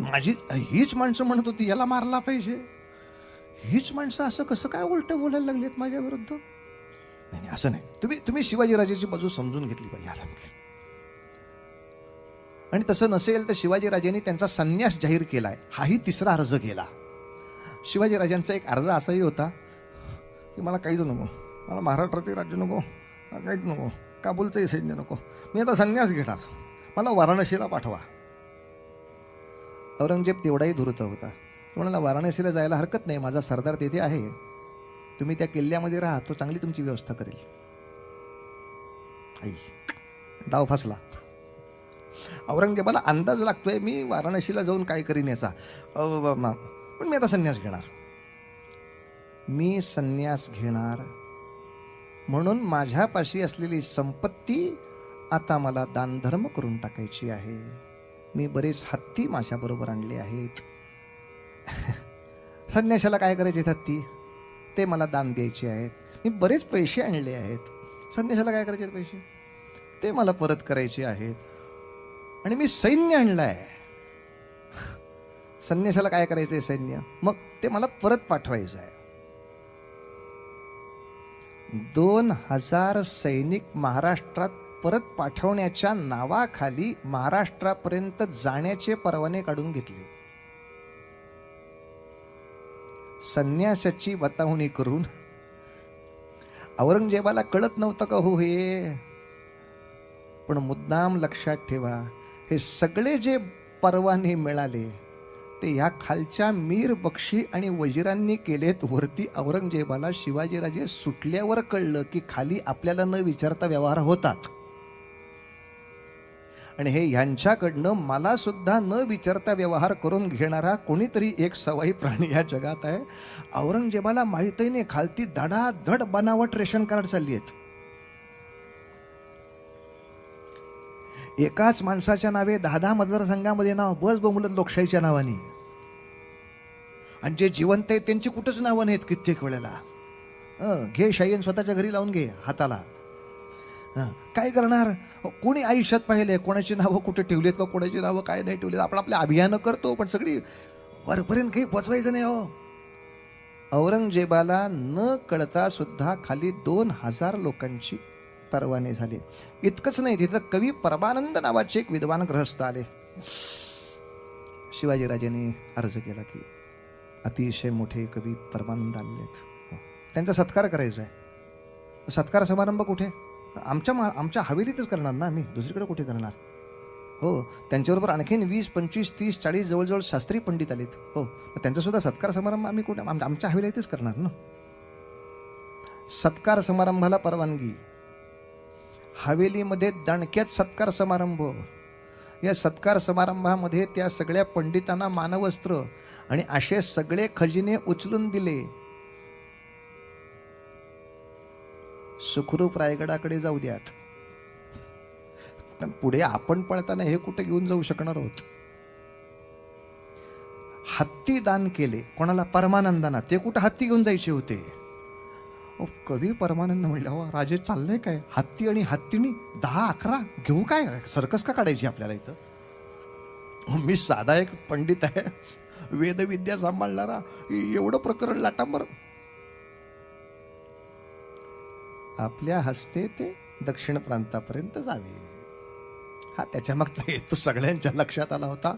माझी हीच माणसं म्हणत होती याला मारला पाहिजे, हीच माणसं असं कसं काय उलट बोलायला लागलीत माझ्या विरुद्ध. नाही असं नाही, तुम्ही शिवाजीराजाची बाजू समजून घेतली पाहिजे आलमगीर. आणि तसं नसेल तर शिवाजीराजांनी त्यांचा संन्यास जाहीर केलाय, हाही तिसरा अर्ज केला. शिवाजीराजांचा एक अर्ज असाही होता की मला काहीच नको, मला महाराष्ट्राचे राज्य नको, काहीच नको, काबूलचंही सैन्य नको, मी आता संन्यास घेणार, मला वाराणसीला पाठवा. औरंगजेब तेवढाही धूर्त होता. तो म्हणाला वाराणसीला जायला हरकत नाही, माझा सरदार तेथे आहे, तुम्ही त्या किल्ल्यामध्ये राहा, तो चांगली तुमची व्यवस्था करेल. आई डाव फसला. औरंगजेबाला अंदाज लागतोय मी वाराणसीला जाऊन काय करीन याचा, पण मी आता संन्यास घेणार. मी संन्यास घेणार म्हणून माझ्यापाशी असलेली संपत्ती आता मला दानधर्म करून टाकायची आहे. मी बरेच हत्ती माझ्याबरोबर आणले आहेत. संन्याशाला काय करायचे हत्ती, ते मला दान द्यायचे आहेत. मी बरेच पैसे आणले आहेत, संन्याशाला काय करायचे पैसे, ते मला परत करायचे आहेत. आणि मी सैन्य आणलंय, संन्याशाला काय करायचंय सैन्य, मग ते मला परत पाठवायचं आहे. 2000 सैनिक महाराष्ट्रात परत पाठवण्याच्या नावाखाली महाराष्ट्रापर्यंत जाण्याचे परवाने काढून घेतले. संन्यासाची बतावणी करून औरंगजेबाला कळत नव्हतं का हो हे. पण मुद्दाम लक्षात ठेवा, हे सगळे जे परवाने मिळाले ते ह्या खालच्या मीर बक्षी आणि वजिरांनी केलेत. वरती औरंगजेबाला शिवाजीराजे सुटल्यावर कळलं की खाली आपल्याला न विचारता व्यवहार होतात. आणि हे ह्यांच्याकडनं मला सुद्धा न विचारता व्यवहार करून घेणारा कोणीतरी एक सवाई प्राणी या जगात आहे. औरंगजेबाला माहितही नाही, खालती धडाधड बनावट रेशन कार्ड चालली आहेत. एकाच माणसाच्या नावे 10-10 मतदारसंघामध्ये नाव बस बोंबलत लोकशाहीच्या नावाने. आणि जे जिवंत आहेत त्यांची कुठंच नावं नाहीत कित्येक वेळेला. घे शाहीन स्वतःच्या घरी लावून घे हाताला. काय करणार? कोणी आयुष्यात पाहिले कोणाची नावं कुठे ठेवलीत का कोणाची नावं काय नाही ठेवलीत. आपण आपल्या अभियानं करतो पण सगळी वरपर्यंत काही पोचवायचं नाही हो. औरंगजेबाला न कळता सुद्धा खाली 2000 लोकांची परवाने झाले. इतकंच नाही, तिथं कवी परमानंद नावाचे एक विद्वान ग्रहस्थ आले. शिवाजीराजांनी अर्ज केला की अतिशय मोठे कवी परमानंद आलेले आहेत, त्यांचा सत्कार करायचा आहे. सत्कार समारंभ कुठे? आमच्या हवेलीतच करणार ना, आम्ही दुसरीकडे कुठे करणार? हो, त्यांच्याबरोबर आणखीन 20, 25, 30, 40 जवळजवळ शास्त्री पंडित आलेत. हो, त्यांचा सुद्धा सत्कार समारंभ आम्ही कुठे? आमच्या हवेलीतच करणार ना. सत्कार समारंभाला परवानगी. हवेलीमध्ये दणक्यात सत्कार समारंभ. या सत्कार समारंभामध्ये त्या सगळ्या पंडितांना मानवस्त्र आणि असे सगळे खजिने उचलून दिले. सुखरूप रायगडाकडे जाऊ द्यात, पण पुढे आपण पळताना हे कुठे घेऊन जाऊ शकणार आहोत? हत्ती दान केले कोणाला? परमानंदांना. ते कुठं हत्ती घेऊन जायचे होते? कवी परमानंद म्हणले, हो राजे चाललंय काय? हत्ती आणि हत्तीनी 10-11 घेऊ काय? सर्कस का काढायची आपल्याला इथं? मी साधा एक पंडित आहे, वेदविद्या सांभाळणारा, एवढं प्रकरण लाटांबर. आपल्या हस्ते ते दक्षिण प्रांतापर्यंत जावे, हा त्याच्या मागचा हेतू सगळ्यांच्या लक्षात आला होता.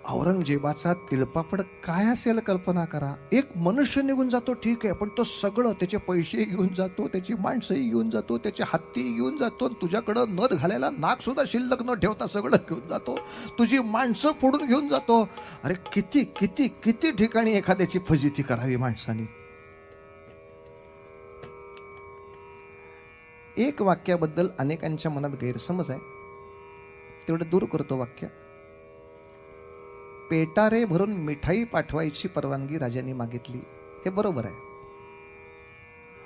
औरंगजेबाचा तिळपापड काय असेल कल्पना करा. एक मनुष्य निघून जातो ठीक आहे, पण तो सगळं, त्याचे पैसे घेऊन जातो, त्याची माणसंही घेऊन जातो, त्याचे हत्ती घेऊन जातो, तुझ्याकडं नद घालायला नाक सुद्धा शिल्लक न ठेवता सगळं घेऊन जातो, तुझी माणसं फोडून घेऊन जातो. अरे किती किती किती ठिकाणी एखाद्याची फजिती करावी माणसानी. एक वाक्याबद्दल अनेकांच्या मनात गैरसमज आहे, तेवढं दूर करतो वाक्य. पेटारे भरून मिठाई पाठवायची परवानगी राजांनी मागितली, हे बरोबर आहे.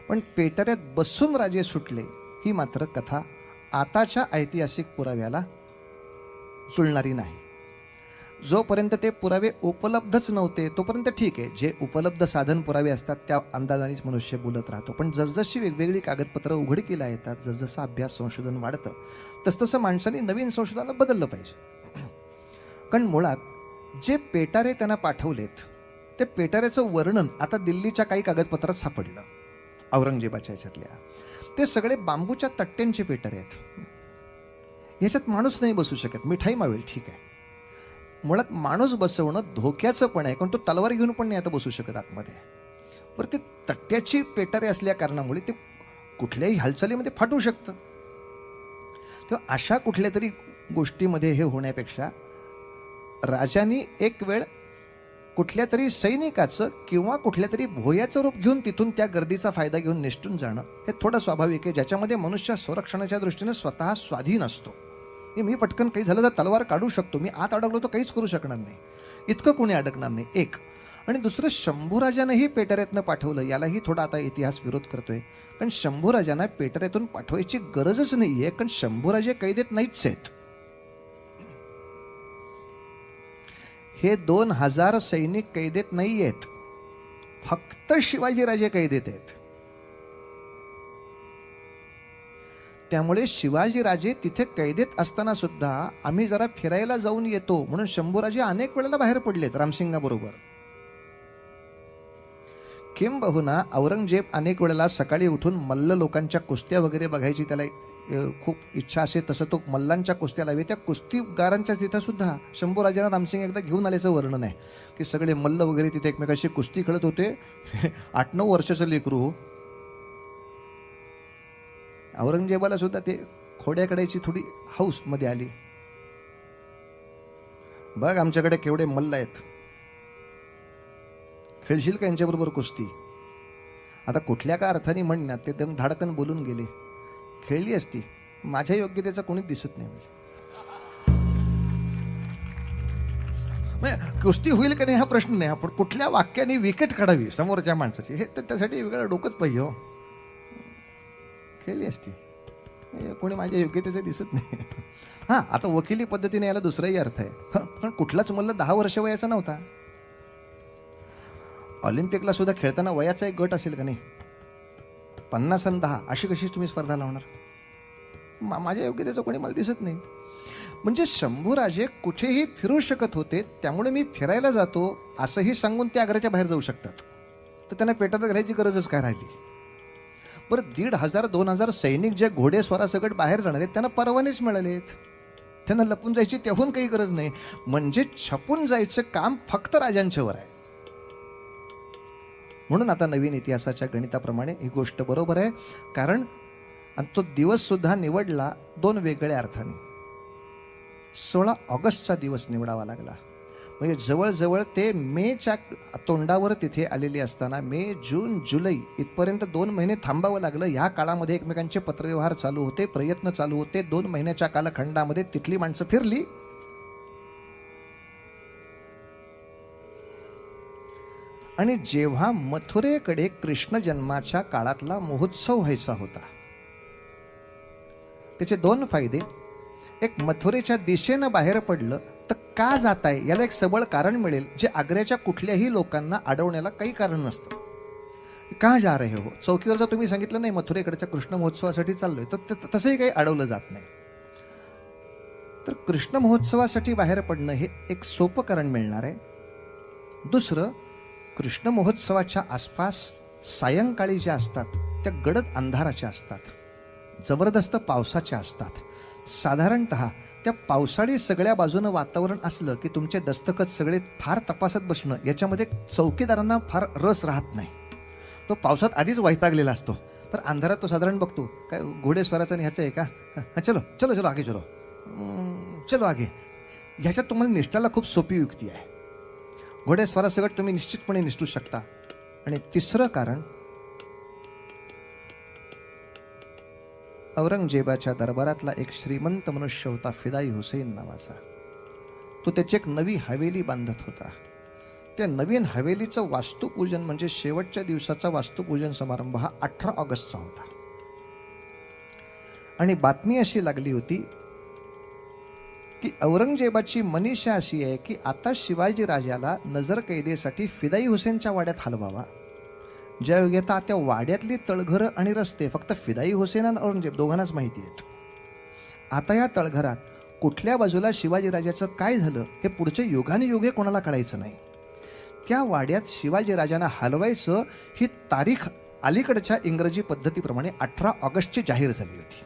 पण पेटाऱ्यात बसून राजे सुटले ही मात्र कथा आताच्या ऐतिहासिक पुराव्याला जुळणारी नाही. जोपर्यंत ते पुरावे उपलब्धच नव्हते तोपर्यंत ठीक आहे, जे उपलब्ध साधन पुरावे असतात त्या अंदाजानेच मनुष्य बोलत राहतो. पण जसजशी वेगवेगळी कागदपत्र उघडकीला येतात, जसजसं अभ्यास संशोधन वाढतं, तसतसं माणसाने नवीन संशोधनाला बदललं पाहिजे. कारण मुळात जे पेटारे त्यांना पाठवलेत ते पेटाऱ्याचं वर्णन आता दिल्लीच्या काही कागदपत्रात सापडलं औरंगजेबाच्या ह्याच्यातल्या. ते सगळे बांबूच्या तट्ट्यांचे पेटारे आहेत. ह्याच्यात माणूस नाही बसू शकत. मिठाई मावेल ठीक आहे, मुळात माणूस बसवणं धोक्याचं पण आहे, कारण तो तलवार घेऊन पण नाही आता बसू शकत आतमध्ये. पर ते तट्ट्याची पेटारे असल्या कारणामुळे ते कुठल्याही हालचालीमध्ये फाटू शकतं. तेव्हा अशा कुठल्या तरी गोष्टीमध्ये हे होण्यापेक्षा राजांनी एक वेळ कुठल्या तरी सैनिकाचं किंवा कुठल्या तरी भोयाचं रूप घेऊन तिथून त्या गर्दीचा फायदा घेऊन निसटून जाणं हे थोडं स्वाभाविक आहे, ज्याच्यामध्ये मनुष्य संरक्षणाच्या दृष्टीने स्वतः स्वाधीन असतो. मी पटकन काही झालं तर तलवार काढू शकतो, मी आत अडकलो तर काहीच करू शकणार नाही, इतकं कोणी अडकणार नाही. एक. आणि दुसरं, शंभूराजानंही पेटाऱ्यातनं पाठवलं, यालाही थोडा आता इतिहास विरोध करतोय. कारण शंभूराजांना पेटाऱ्यातून पाठवायची गरजच नाहीये, कारण शंभूराजे कैदेत नाहीच आहेत. हे 2000 सैनिक कैदेत नाही आहेत, फक्त शिवाजीराजे कैदेत आहेत. त्यामुळे शिवाजीराजे तिथे कैदेत असताना सुद्धा आम्ही जरा फिरायला जाऊन येतो म्हणून शंभूराजे अनेक वेळेला बाहेर पडलेत रामसिंगाबरोबर. किंबहुना औरंगजेब अनेक वेळेला सकाळी उठून मल्ल लोकांच्या कुस्त्या वगैरे बघायची त्याला खूप इच्छा असे, तसं तो मल्लांच्या कुस्त्या लावे. त्या कुस्तीगारांच्या तिथं सुद्धा शंभूराजांना रामसिंग एकदा घेऊन आल्याचं वर्णन आहे की सगळे मल्ल वगैरे तिथे एकमेकाशी कुस्ती खेळत होते. 8-9 वर्षाचं लेकरू. औरंगजेबाला सुद्धा ते खोड्याकड्याची थोडी हौस मध्ये आली. बघ आमच्याकडे केवढे मल्ल आहेत, खेळशील का यांच्याबरोबर कुस्ती? आता कुठल्या का अर्थाने म्हणण्यात ते एकदम धाडकन बोलून गेले. खेळली असती, माझ्या योग्यतेचा कोणीच दिसत नाही. म्हणजे कुस्ती होईल का नाही हा प्रश्न नाही, आपण कुठल्या वाक्याने विकेट काढावी समोरच्या माणसाची हे तर त्यासाठी वेगळं डोकंच पाहिजे. हो, खेळली असती, कोणी माझ्या योग्यतेचं दिसत नाही. हां, आता वकिली पद्धतीने याला दुसराही अर्थ आहे. पण कुठलाच मुलगा 10 वर्ष वयाचा नव्हता. ऑलिम्पिकला सुद्धा खेळताना वयाचा एक गट असेल का नाही, 50 आणि 10 अशी कशी तुम्ही स्पर्धा लावणार? माझ्या योग्यतेचं कोणी मला दिसत नाही. म्हणजे शंभूराजे कुठेही फिरू शकत होते, त्यामुळे मी फिरायला जातो असंही सांगून ते आग्र्याच्या बाहेर जाऊ शकतात. तर त्यांना पेटात घालायची गरजच काय राहिली? बरं, 1,500-2,000 सैनिक जे घोडेस्वारासकट बाहेर जाणार आहेत त्यांना परवानेच मिळालेत, त्यांना लपून जायची त्याहून काही गरज नाही. म्हणजे छपून जायचं काम फक्त राजांच्यावर आहे. म्हणून आता नवीन इतिहासाच्या गणिताप्रमाणे ही गोष्ट बरोबर आहे. कारण तो दिवस सुद्धा निवडला 2 वेगळ्या अर्थाने. 16 ऑगस्टचा दिवस निवडावा लागला. म्हणजे जवळजवळ ते मेच्या तोंडावर तिथे आलेली असताना मे, जून, जुलै इथपर्यंत 2 महिने थांबावं लागलं. ह्या काळामध्ये एकमेकांचे पत्रव्यवहार चालू होते, प्रयत्न चालू होते. 2 महिन्याच्या कालखंडामध्ये तिथली माणसं फिरली. आणि जेव्हा मथुरेकडे कृष्ण जन्माच्या काळातला महोत्सव व्हायचा होता, त्याचे 2 फायदे. एक, मथुरेच्या दिशेनं बाहेर पडलं तर का जात आहे याला एक सबळ कारण मिळेल, जे आग्र्याच्या कुठल्याही लोकांना अडवण्याला काही कारण नसतं. का जा रहे हो? चौकीवर जर तुम्ही सांगितलं नाही मथुरेकडच्या कृष्ण महोत्सवासाठी चाललोय, तर तसंही काही अडवलं जात नाही. तर कृष्ण महोत्सवासाठी बाहेर पडणं हे एक सोपं कारण मिळणार आहे. दुसरं, कृष्ण महोत्सवाच्या आसपास सायंकाळी ज्या असतात त्या गडद अंधाराच्या असतात, जबरदस्त पावसाच्या असतात. साधारणतः त्या पावसाळी सगळ्या बाजूनं वातावरण असलं की तुमचे दस्तखत सगळे फार तपासत बसणं याच्यामध्ये चौकीदारांना फार रस राहत नाही. तो पावसात आधीच वैतागलेला असतो. तर अंधारात तो साधारण बघतो काय घोडेस्वाराचं ह्याचं आहे का, चलो चलो चलो आगे चलो, चलो आगे. ह्याच्यात तुम्हाला निष्ठाला खूप सोपी युक्ती आहे. घोडेस्वारासकट तुम्ही निश्चितपणे निष्ठू शकता. आणि तिसरं कारण, औरंगजेबाच्या दरबारातला एक श्रीमंत मनुष्य होता फिदाई हुसेन नावाचा. तो त्याची एक नवी हवेली बांधत होता. त्या नवीन हवेलीचं वास्तुपूजन म्हणजे शेवटच्या दिवसाचा वास्तुपूजन समारंभ हा 18 ऑगस्टचा होता. आणि बातमी अशी लागली होती की औरंगजेबाची मनीषा अशी आहे की आता शिवाजी राजाला नजर कैदेसाठी फिदाई हुसेनच्या वाड्यात हलवावा. ज्यायोगे आता त्या वाड्यातली तळघरं आणि रस्ते फक्त फिदाई हुसेन आणि औरंगजेब दोघांनाच माहिती आहेत. आता या तळघरात कुठल्या बाजूला शिवाजीराजाचं काय झालं हे पुढचे युगानुयुगे कोणाला कळायचं नाही. त्या वाड्यात शिवाजी राजांना हलवायचं ही तारीख अलीकडच्या इंग्रजी पद्धतीप्रमाणे 18 ऑगस्टची जाहीर झाली होती.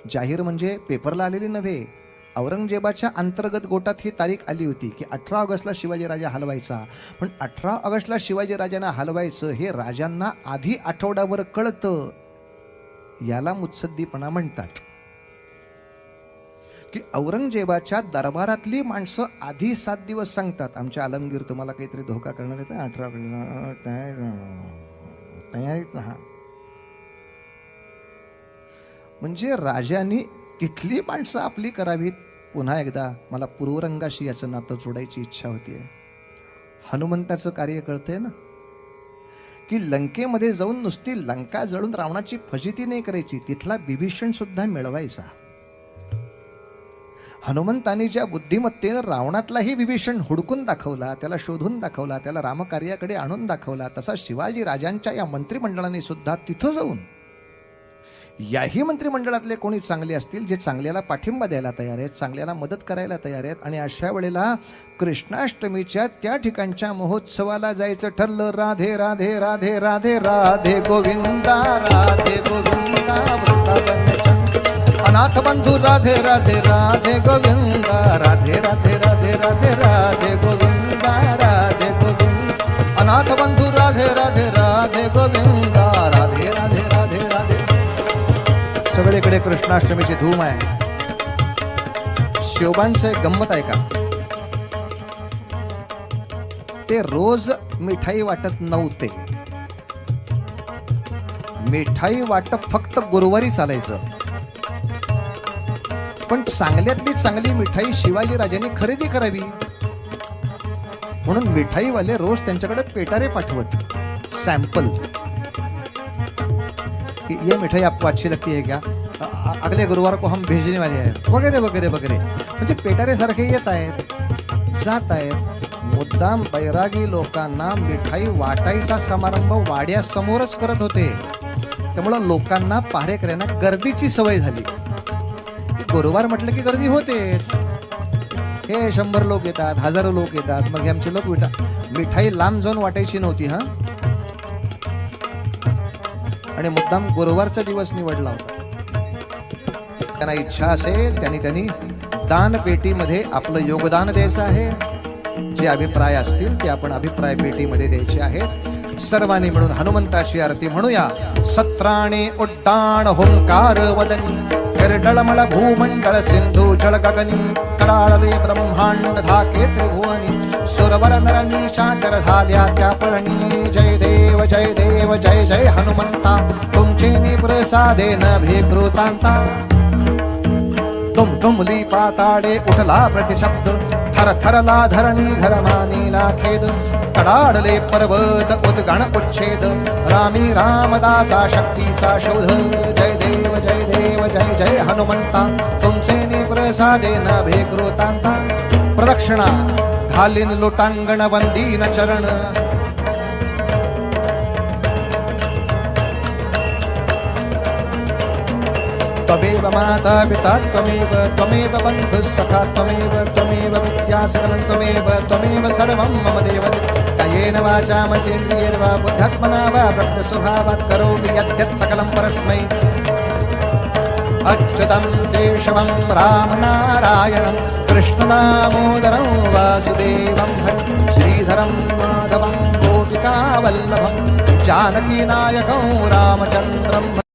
जाहीर म्हणजे पेपरला आलेली नव्हे, औरंगजेबाच्या अंतर्गत गोटात ही तारीख आली होती की 18 ऑगस्टला शिवाजीराजा हलवायचा. पण 18 ऑगस्टला शिवाजीराजांना हलवायचं हे राजांना आधी आठवड्यावर कळतं. याला मुत्सद्दीपणा म्हणतात. की औरंगजेबाच्या दरबारातली माणसं आधी 7 दिवस सांगतात, आमच्या आलमगीर तुम्हाला काहीतरी धोका करणार आहे, 18 तयारीत राहा. म्हणजे राजांनी तिथली माणसं आपली करावीत. पुन्हा एकदा मला पूर्वरंगाशी याचं नातं जोडायची इच्छा होतीये. हनुमंताचं कार्य कळतंय ना, की लंकेमध्ये जाऊन नुसती लंका जळून रावणाची फजिती नाही करायची, तिथला बिभीषण सुद्धा मिळवायचा. हनुमंतानी ज्या बुद्धिमत्तेनं रावणातलाही विभीषण हुडकून दाखवला, त्याला शोधून दाखवला, त्याला रामकार्याकडे आणून दाखवला, तसा शिवाजी राजांच्या या मंत्रिमंडळाने सुद्धा तिथं जाऊन याही मंत्रिमंडळातले कोणी चांगले असतील जे चांगल्याला पाठिंबा द्यायला तयार आहेत, चांगल्याला मदत करायला तयार आहेत, आणि अशा वेळेला कृष्णाष्टमीच्या त्या ठिकाणच्या महोत्सवाला जायचं ठरलं. राधे राधे राधे राधे राधे गोविंदा राधे गोविंदा वृंदावन अनाथ बंधू राधे राधे राधे गोविंदा राधे राधे राधे राधे राधे गोविंदा राधे गोविंद अनाथ बंधू राधे राधे राधे गोविंदा राधे राधे राधे राधे. सगळीकडे कृष्णाष्टमीची धूम आहे. शिवबांचं एक गंमत आहे का, ते रोज मिठाई वाटत नव्हते. मिठाई वाटप फक्त गुरुवारी चालायचं. पण चांगल्यातली चांगली मिठाई शिवाजी राजांनी खरेदी करावी. म्हणून मिठाईवाले रोज त्यांच्याकडे पेटारे पाठवत, सॅम्पल. ये मिठाई आपको अच्छी लगती है क्या, अगले गुरुवार को हम भेजने वाले हैं, वगैरे वगैरे वगैरे. म्हणजे पेटारे सारखे येत आहेत, जात आहेत. मुद्दाम बैरागी लोकांना मिठाई वाटायचा समारंभ वाड्यासमोरच करत होते. त्यामुळं लोकांना, पहारेकऱ्यांना गर्दीची सवय झाली. गुरुवार म्हटलं की गर्दी होतेच. हे 100 लोक येतात, हजारो लोक येतात. मग हे आमचे लोक मिठाई लांब जाऊन वाटायची नव्हती. हा, आणि मुद्दाम गुरुवारचा दिवस निवडला होता. त्यांना इच्छा असेल त्यांनी दान पेटीमध्ये आपलं योगदान द्यायचं आहे. जे अभिप्राय असतील ते आपण अभिप्राय पेटीमध्ये द्यायचे आहेत. सर्वांनी मिळून हनुमंताची आरती म्हणूया. सत्राणे उड्डाण होंकार वदनी, फिरडळमळ भूमंडळ सिंधू जळ गगनी, कडाळले ब्रह्मांड धाके त्रिभुवनी, सुरवर नर निशाचर झाल्या त्या पळणी. जय देव जय देव जय जय हनुमंता, तुमचे निप्रसादेन भेकृतांता. तुमली पाताडे उठला प्रतिशब्द, थर थरला धरणी घरमानीला खेद. कडाडले पर्वत उद्गण उच्छेद, रामी रामदासा शक्तीचा शोध. जय देव जय देव जय जय हनुमंता, तुमचे निप्रसादेन भेकृतांता. प्रदक्षिणा घालीन लोटांगण वंदीन चरण, त्वमेव माता पिता त्वमेव, त्वमेव बन्धुः सखा त्वमेव, त्वमेव विद्या सकलं त्वमेव, त्वमेव सर्वं मम देव. कायेन वाचा मनसेन्द्रियेण वा बुद्ध्यात्मना वा प्रकृतिस्वभावात् करोमि यद्यत् सकलं परस्मै. अच्युतं केशवं रामनारायणं, कृष्णदामोदरं वासुदेवं हरिं, श्रीधरं माधवं गोपिकावल्लभं, जानकीनायकं रामचन्द्रं.